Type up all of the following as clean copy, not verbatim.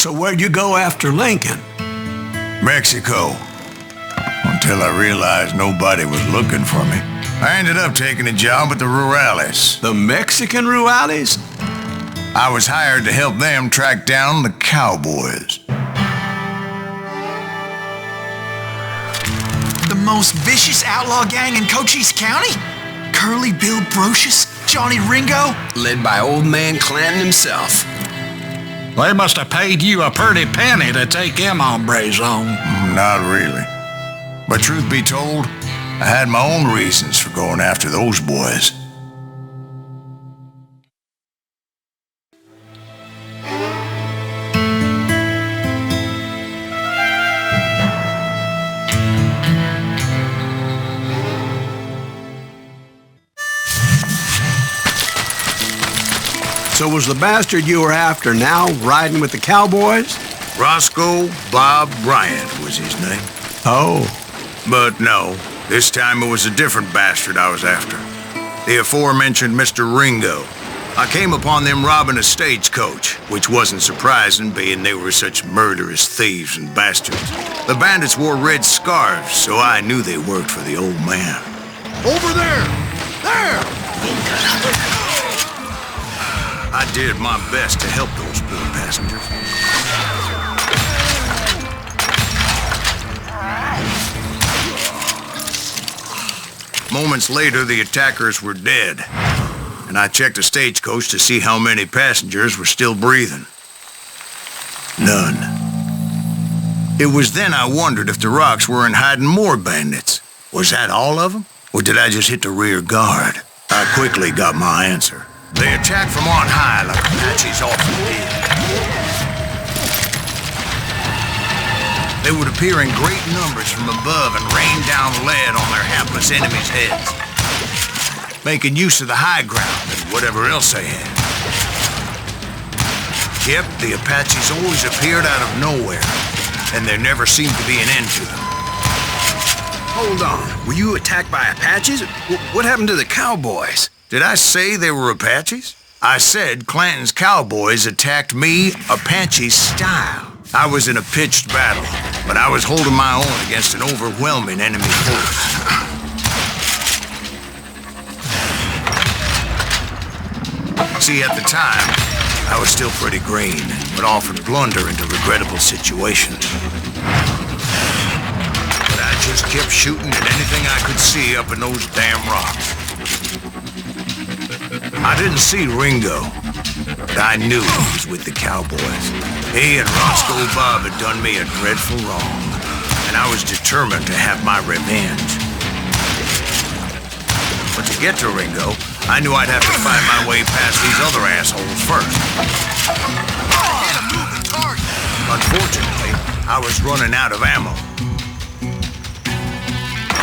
So where'd you go after Lincoln? Mexico. Until I realized nobody was looking for me. I ended up taking a job at the Rurales. The Mexican Rurales? I was hired to help them track down the cowboys. The most vicious outlaw gang in Cochise County? Curly Bill Brocious? Johnny Ringo? Led by old man Clanton himself. They must have paid you a pretty penny to take them hombres on. Not really. But truth be told, I had my own reasons for going after those boys. So was the bastard you were after now riding with the cowboys? Roscoe Bob Bryant was his name. Oh. But no, this time it was a different bastard I was after. The aforementioned Mr. Ringo. I came upon them robbing a stagecoach, which wasn't surprising, being they were such murderous thieves and bastards. The bandits wore red scarves, so I knew they worked for the old man. Over there! There! I did my best to help those poor passengers. Moments later, the attackers were dead, and I checked the stagecoach to see how many passengers were still breathing. None. It was then I wondered if the rocks weren't hiding more bandits. Was that all of them? Or did I just hit the rear guard? I quickly got my answer. They attacked from on high like Apaches often did. They would appear in great numbers from above and rain down lead on their hapless enemies' heads, making use of the high ground and whatever else they had. Yep, the Apaches always appeared out of nowhere, and there never seemed to be an end to them. Hold on, were you attacked by Apaches? What happened to the cowboys? Did I say they were Apaches? I said Clanton's cowboys attacked me Apache style. I was in a pitched battle, but I was holding my own against an overwhelming enemy force. See, at the time, I was still pretty green, but often blunder into regrettable situations. But I just kept shooting at anything I could see up in those damn rocks. I didn't see Ringo, but I knew he was with the cowboys. He and Roscoe Bob had done me a dreadful wrong, and I was determined to have my revenge. But to get to Ringo, I knew I'd have to find my way past these other assholes first. Unfortunately, I was running out of ammo.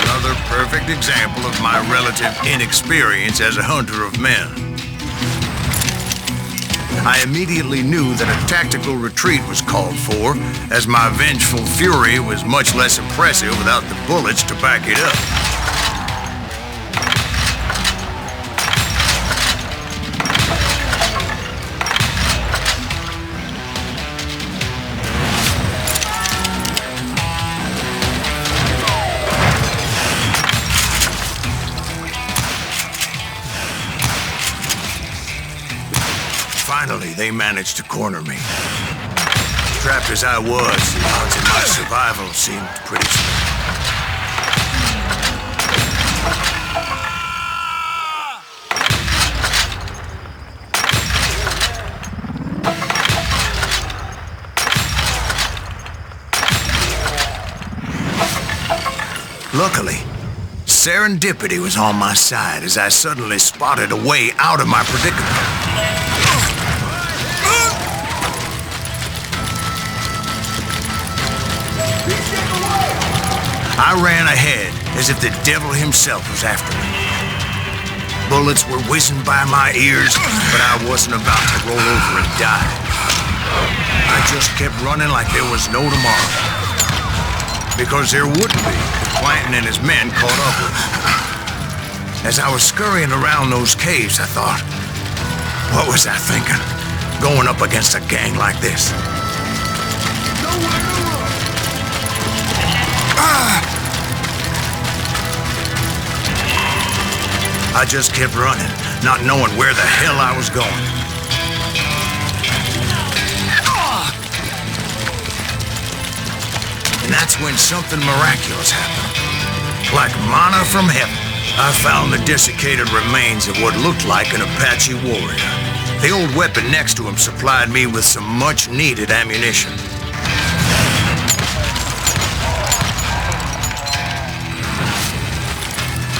Another perfect example of my relative inexperience as a hunter of men. I immediately knew that a tactical retreat was called for, as my vengeful fury was much less impressive without the bullets to back it up. Finally, they managed to corner me. Trapped as I was, the odds of my survival seemed pretty slim. Luckily, serendipity was on my side as I suddenly spotted a way out of my predicament. I ran ahead as if the devil himself was after me. Bullets were whizzing by my ears, but I wasn't about to roll over and die. I just kept running like there was no tomorrow. Because there wouldn't be if Clanton and his men caught up with me. As I was scurrying around those caves, I thought, what was I thinking? Going up against a gang like this? I just kept running, not knowing where the hell I was going. And that's when something miraculous happened. Like manna from heaven, I found the desiccated remains of what looked like an Apache warrior. The old weapon next to him supplied me with some much-needed ammunition.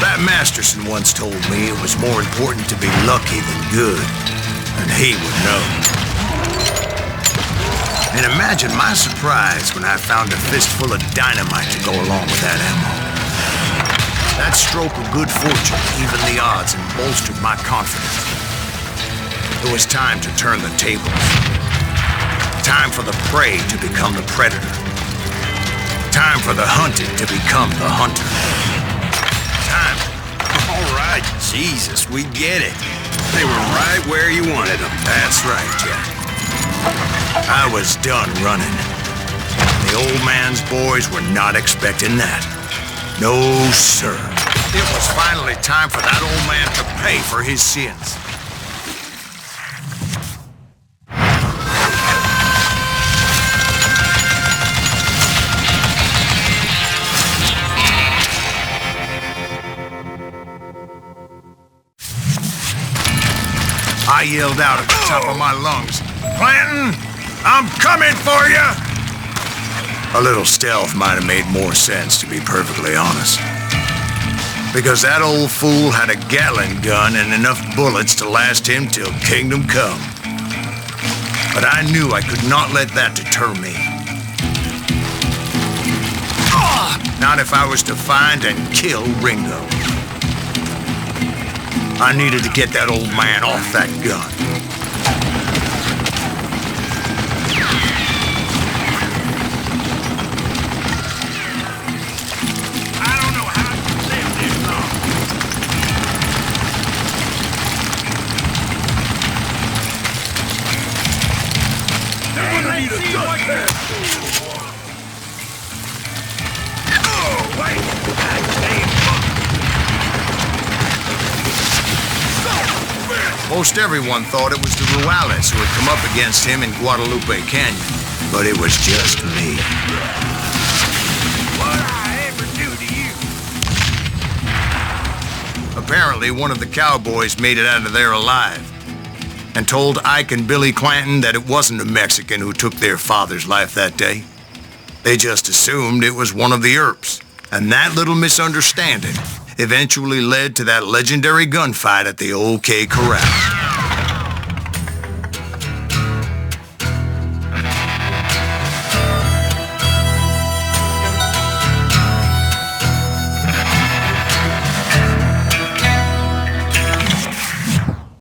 That Masterson once told me it was more important to be lucky than good, and he would know. And imagine my surprise when I found a fistful of dynamite to go along with that ammo. That stroke of good fortune evened the odds and bolstered my confidence. It was time to turn the tables. Time for the prey to become the predator. Time for the hunted to become the hunter. Time. All right, Jesus, we get it. They were right where you wanted them. That's right, Jack. I was done running. The old man's boys were not expecting that. No, sir. It was finally time for that old man to pay for his sins. I yelled out at the top of my lungs, "Clanton, I'm coming for you!" A little stealth might have made more sense, to be perfectly honest. Because that old fool had a Gatling gun and enough bullets to last him till kingdom come. But I knew I could not let that deter me. Not if I was to find and kill Ringo. I needed to get that old man off that gun. I don't know how to live this long. They're gonna need a gun. Oh, wait! Most everyone thought it was the Ruales who had come up against him in Guadalupe Canyon, but it was just me. What I ever do to you? Apparently, one of the cowboys made it out of there alive and told Ike and Billy Clanton that it wasn't a Mexican who took their father's life that day. They just assumed it was one of the Earps, and that little misunderstanding eventually led to that legendary gunfight at the OK Corral.